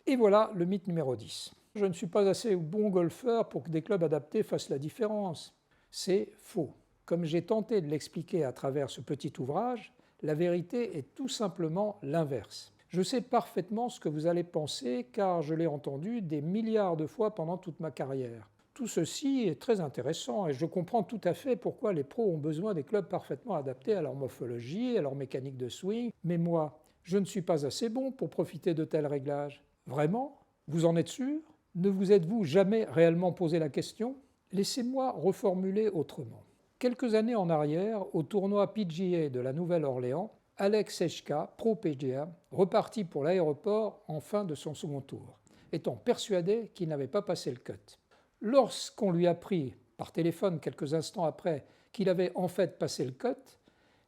Et voilà le mythe numéro 10. Je ne suis pas assez bon golfeur pour que des clubs adaptés fassent la différence. C'est faux. Comme j'ai tenté de l'expliquer à travers ce petit ouvrage, la vérité est tout simplement l'inverse. Je sais parfaitement ce que vous allez penser car je l'ai entendu des milliards de fois pendant toute ma carrière. Tout ceci est très intéressant et je comprends tout à fait pourquoi les pros ont besoin des clubs parfaitement adaptés à leur morphologie, à leur mécanique de swing, mais moi, je ne suis pas assez bon pour profiter de tels réglages. Vraiment? Vous en êtes sûr? Ne vous êtes-vous jamais réellement posé la question? Laissez-moi reformuler autrement. Quelques années en arrière, au tournoi PGA de la Nouvelle-Orléans, Alex Sejka, pro PGA, repartit pour l'aéroport en fin de son second tour, étant persuadé qu'il n'avait pas passé le cut. Lorsqu'on lui apprit par téléphone quelques instants après qu'il avait en fait passé le cut,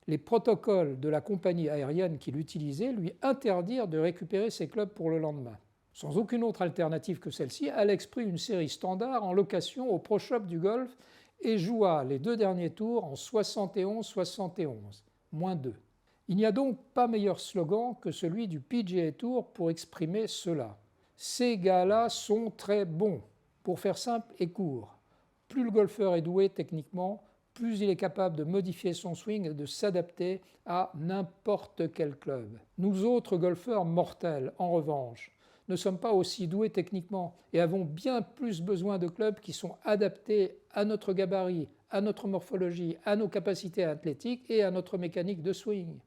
les protocoles de la compagnie aérienne qu'il utilisait lui interdirent de récupérer ses clubs pour le lendemain. Sans aucune autre alternative que celle-ci, Alex prit une série standard en location au Pro Shop du golf et joua les 2 derniers tours en 71-71, -2. Il n'y a donc pas meilleur slogan que celui du PGA Tour pour exprimer cela. Ces gars-là sont très bons. Pour faire simple et court, plus le golfeur est doué techniquement, plus il est capable de modifier son swing et de s'adapter à n'importe quel club. Nous autres golfeurs mortels, en revanche, ne sommes pas aussi doués techniquement et avons bien plus besoin de clubs qui sont adaptés à notre gabarit, à notre morphologie, à nos capacités athlétiques et à notre mécanique de swing.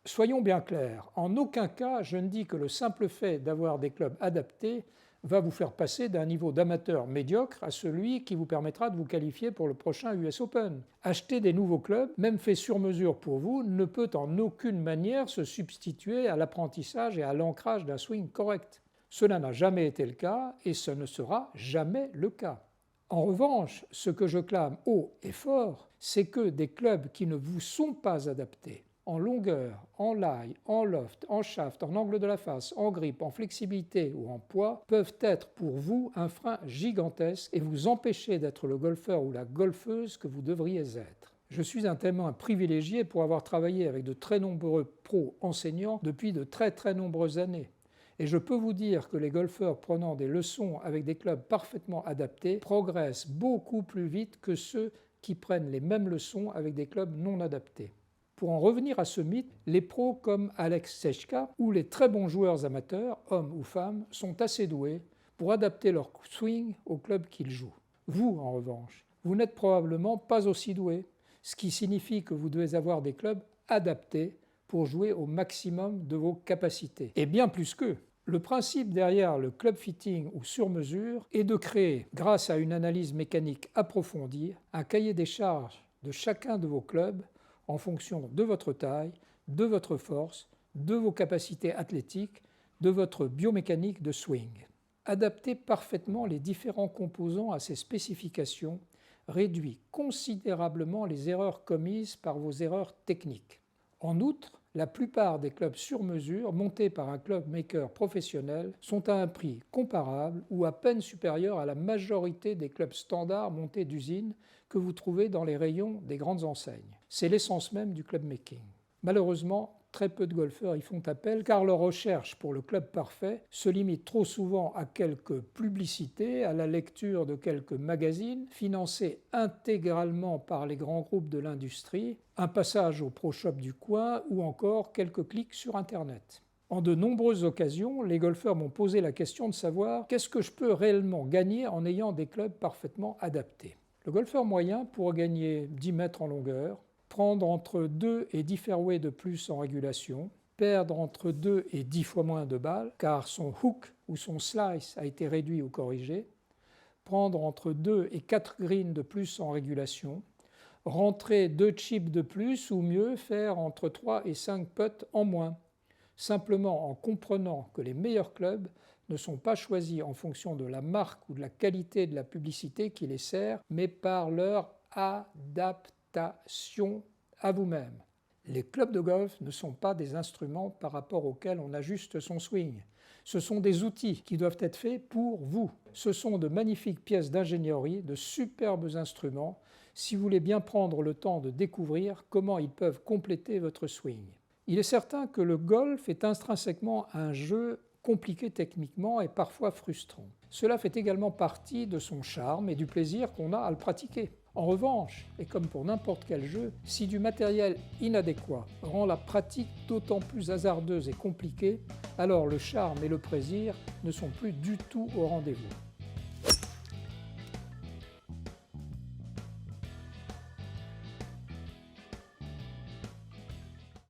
Soyons bien clairs, en aucun cas je ne dis que le simple fait d'avoir des clubs adaptés va vous faire passer d'un niveau d'amateur médiocre à celui qui vous permettra de vous qualifier pour le prochain US Open. Acheter des nouveaux clubs, même faits sur mesure pour vous, ne peut en aucune manière se substituer à l'apprentissage et à l'ancrage d'un swing correct. Cela n'a jamais été le cas et ce ne sera jamais le cas. En revanche, ce que je clame haut et fort, c'est que des clubs qui ne vous sont pas adaptés, en longueur, en lie, en loft, en shaft, en angle de la face, en grip, en flexibilité ou en poids, peuvent être pour vous un frein gigantesque et vous empêcher d'être le golfeur ou la golfeuse que vous devriez être. Je suis un témoin privilégié pour avoir travaillé avec de très nombreux pros enseignants depuis de très nombreuses années. Et je peux vous dire que les golfeurs prenant des leçons avec des clubs parfaitement adaptés progressent beaucoup plus vite que ceux qui prennent les mêmes leçons avec des clubs non adaptés. Pour en revenir à ce mythe, les pros comme Alex Sejka ou les très bons joueurs amateurs, hommes ou femmes, sont assez doués pour adapter leur swing au club qu'ils jouent. Vous, en revanche, vous n'êtes probablement pas aussi doué, ce qui signifie que vous devez avoir des clubs adaptés pour jouer au maximum de vos capacités. Et bien plus qu'eux. Le principe derrière le club fitting ou sur mesure est de créer, grâce à une analyse mécanique approfondie, un cahier des charges de chacun de vos clubs en fonction de votre taille, de votre force, de vos capacités athlétiques, de votre biomécanique de swing. Adapter parfaitement les différents composants à ces spécifications réduit considérablement les erreurs commises par vos erreurs techniques. En outre, la plupart des clubs sur mesure montés par un club maker professionnel sont à un prix comparable ou à peine supérieur à la majorité des clubs standards montés d'usine que vous trouvez dans les rayons des grandes enseignes. C'est l'essence même du club making. Malheureusement, très peu de golfeurs y font appel car leur recherche pour le club parfait se limite trop souvent à quelques publicités, à la lecture de quelques magazines financés intégralement par les grands groupes de l'industrie, un passage au Pro Shop du coin ou encore quelques clics sur Internet. En de nombreuses occasions, les golfeurs m'ont posé la question de savoir qu'est-ce que je peux réellement gagner en ayant des clubs parfaitement adaptés. Le golfeur moyen pourrait gagner 10 mètres en longueur, prendre entre 2 et 10 fairways de plus en régulation, perdre entre 2 et 10 fois moins de balles car son hook ou son slice a été réduit ou corrigé, prendre entre 2 et 4 greens de plus en régulation, rentrer 2 chips de plus ou mieux faire entre 3 et 5 putts en moins, simplement en comprenant que les meilleurs clubs ne sont pas choisis en fonction de la marque ou de la qualité de la publicité qui les sert, mais par leur adaptation à vous-même. Les clubs de golf ne sont pas des instruments par rapport auxquels on ajuste son swing. Ce sont des outils qui doivent être faits pour vous. Ce sont de magnifiques pièces d'ingénierie, de superbes instruments, si vous voulez bien prendre le temps de découvrir comment ils peuvent compléter votre swing. Il est certain que le golf est intrinsèquement un jeu compliqué techniquement et parfois frustrant. Cela fait également partie de son charme et du plaisir qu'on a à le pratiquer. En revanche, et comme pour n'importe quel jeu, si du matériel inadéquat rend la pratique d'autant plus hasardeuse et compliquée, alors le charme et le plaisir ne sont plus du tout au rendez-vous.